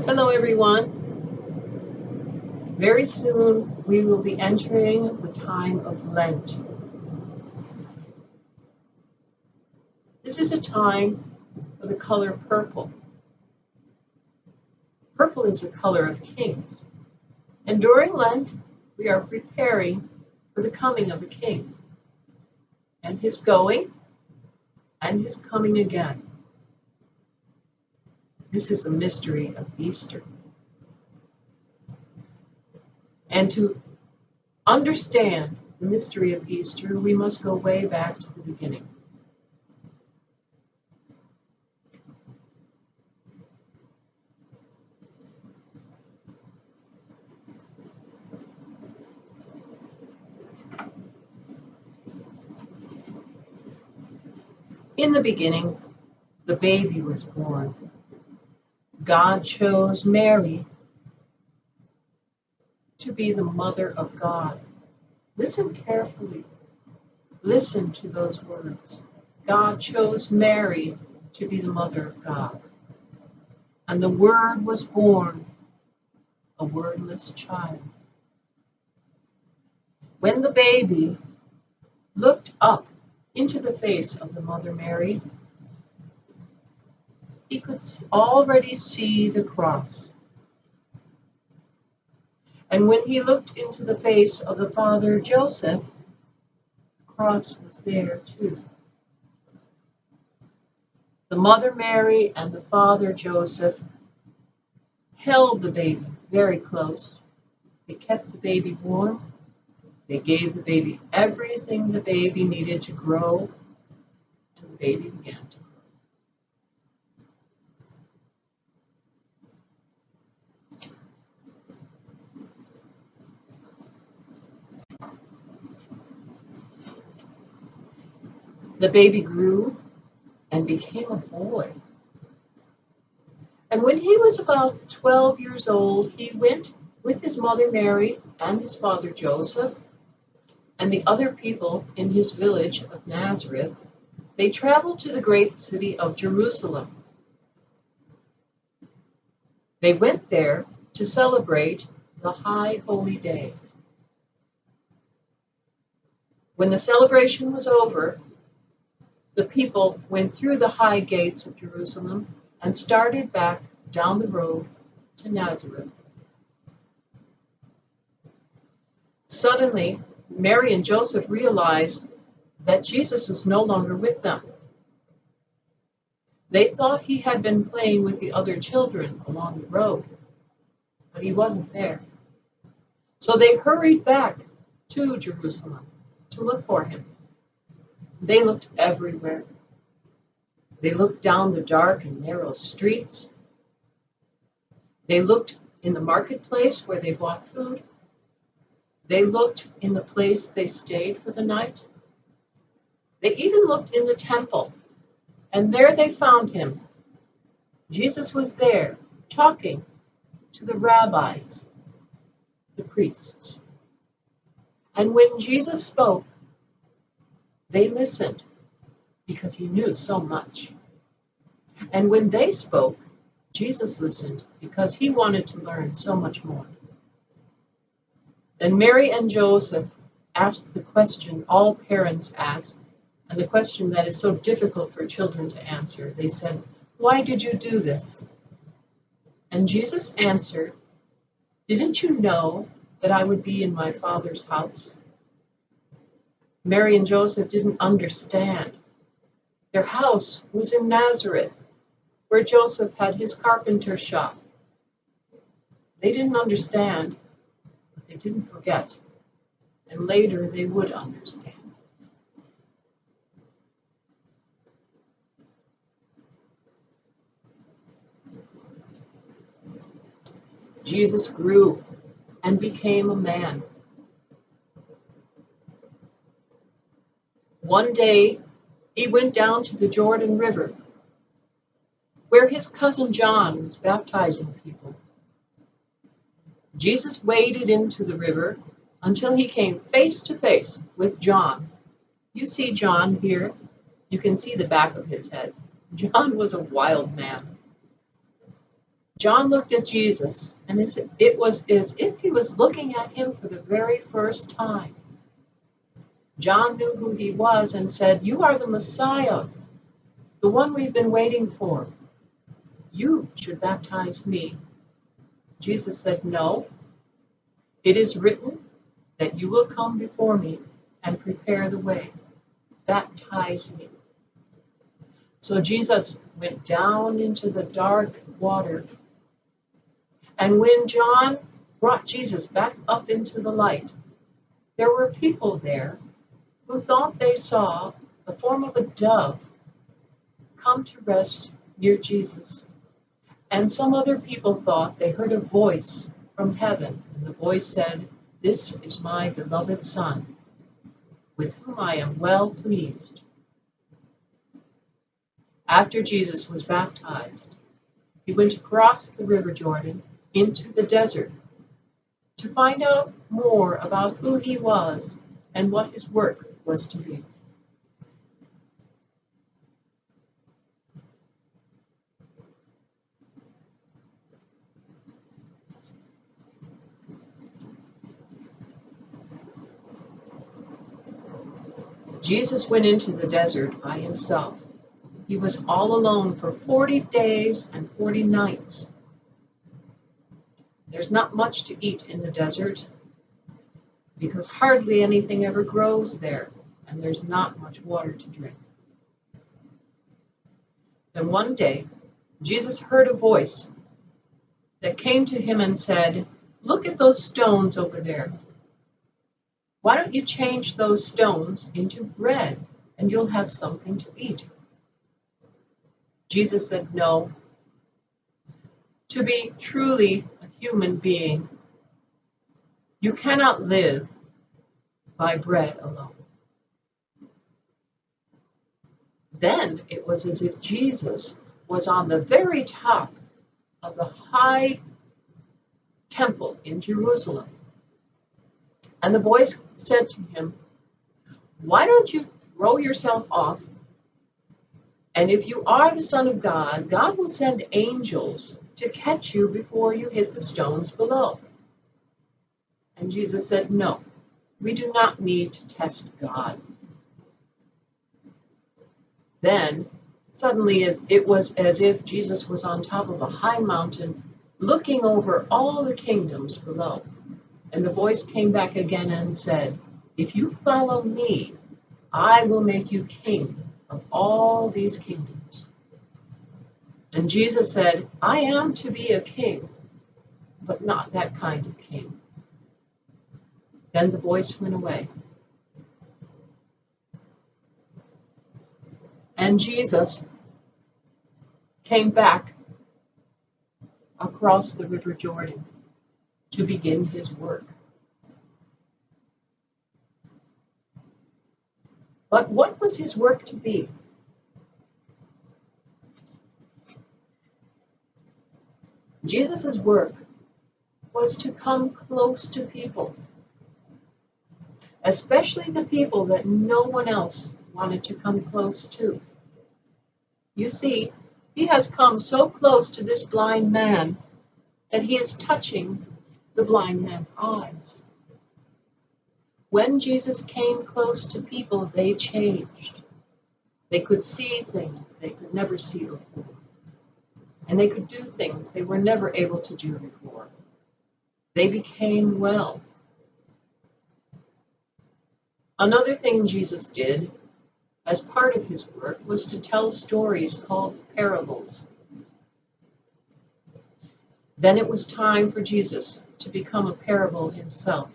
Hello, everyone. Very soon we will be entering the time of Lent. This is a time for the color purple. Purple is the color of kings. And during Lent, we are preparing for the coming of the King and his going and his coming again. This is the mystery of Easter. And to understand the mystery of Easter, we must go way back to the beginning. In the beginning, the baby was born. God chose Mary to be the mother of God. Listen carefully. Listen to those words. God chose Mary to be the mother of God. And the Word was born, a wordless child. When the baby looked up into the face of the Mother Mary, he could already see the cross. And when he looked into the face of the Father Joseph, the cross was there too. The Mother Mary and the Father Joseph held the baby very close. They kept the baby warm. They gave the baby everything the baby needed to grow, and the baby began to grow. The baby grew and became a boy. And when he was about 12 years old, he went with his mother Mary and his father Joseph and the other people in his village of Nazareth. They traveled to the great city of Jerusalem. They went there to celebrate the high holy day. When the celebration was over, the people went through the high gates of Jerusalem and started back down the road to Nazareth. Suddenly, Mary and Joseph realized that Jesus was no longer with them. They thought he had been playing with the other children along the road, but he wasn't there. So they hurried back to Jerusalem to look for him. They looked everywhere. They looked down the dark and narrow streets. They looked in the marketplace where they bought food. They looked in the place they stayed for the night. They even looked in the temple, and there they found him. Jesus was there, talking to the rabbis, the priests. And when Jesus spoke, they listened because he knew so much. And when they spoke, Jesus listened because he wanted to learn so much more. Then Mary and Joseph asked the question all parents ask, and the question that is so difficult for children to answer. They said, "Why did you do this?" And Jesus answered, "Didn't you know that I would be in my Father's house?" Mary and Joseph didn't understand. Their house was in Nazareth, where Joseph had his carpenter shop. They didn't understand, but they didn't forget. And later they would understand. Jesus grew and became a man. One day, he went down to the Jordan River, where his cousin John was baptizing people. Jesus waded into the river until he came face to face with John. You see John here. You can see the back of his head. John was a wild man. John looked at Jesus, and it was as if he was looking at him for the very first time. John knew who he was and said, "You are the Messiah, the one we've been waiting for. You should baptize me." Jesus said, "No, it is written that you will come before me and prepare the way. Baptize me." So Jesus went down into the dark water. And when John brought Jesus back up into the light, there were people there who thought they saw the form of a dove come to rest near Jesus. And some other people thought they heard a voice from heaven, and the voice said, "This is my beloved Son, with whom I am well pleased." After Jesus was baptized, he went across the river Jordan into the desert to find out more about who he was and what his work was to be. Jesus went into the desert by himself. He was all alone for 40 days and 40 nights. There's not much to eat in the desert because hardly anything ever grows there, and there's not much water to drink. Then one day, Jesus heard a voice that came to him and said, "Look at those stones over there. Why don't you change those stones into bread, and you'll have something to eat?" Jesus said, "No. To be truly a human being, you cannot live by bread alone." Then it was as if Jesus was on the very top of the high temple in Jerusalem. And the voice said to him, "Why don't you throw yourself off? And if you are the Son of God, God will send angels to catch you before you hit the stones below." And Jesus said, "No, we do not need to test God." Then, suddenly, it was as if Jesus was on top of a high mountain, looking over all the kingdoms below. And the voice came back again and said, "If you follow me, I will make you king of all these kingdoms." And Jesus said, "I am to be a king, but not that kind of king." Then the voice went away. And Jesus came back across the river Jordan to begin his work. But what was his work to be? Jesus' work was to come close to people, especially the people that no one else wanted to come close to. You see, he has come so close to this blind man that he is touching the blind man's eyes. When Jesus came close to people, they changed. They could see things they could never see before. And they could do things they were never able to do before. They became well. Another thing Jesus did as part of his work was to tell stories called parables. Then it was time for Jesus to become a parable himself.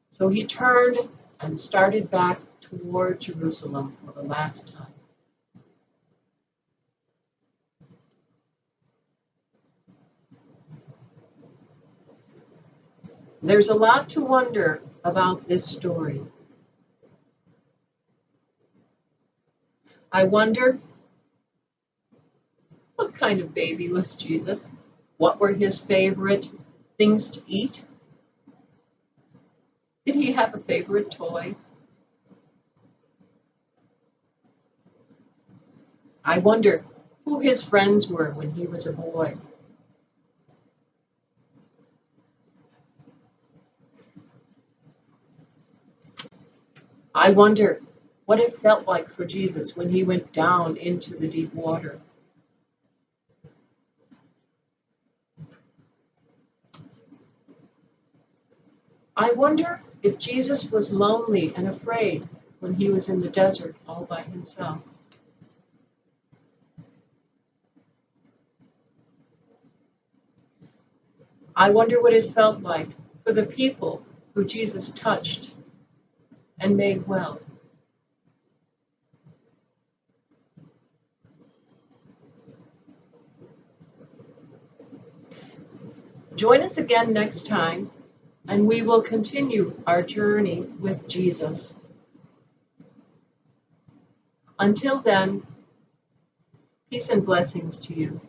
So he turned and started back toward Jerusalem for the last time. There's a lot to wonder about this story. I wonder, what kind of baby was Jesus? What were his favorite things to eat? Did he have a favorite toy? I wonder who his friends were when he was a boy. I wonder what it felt like for Jesus when he went down into the deep water. I wonder if Jesus was lonely and afraid when he was in the desert all by himself. I wonder what it felt like for the people who Jesus touched and made well. Join us again next time, and we will continue our journey with Jesus. Until then, peace and blessings to you.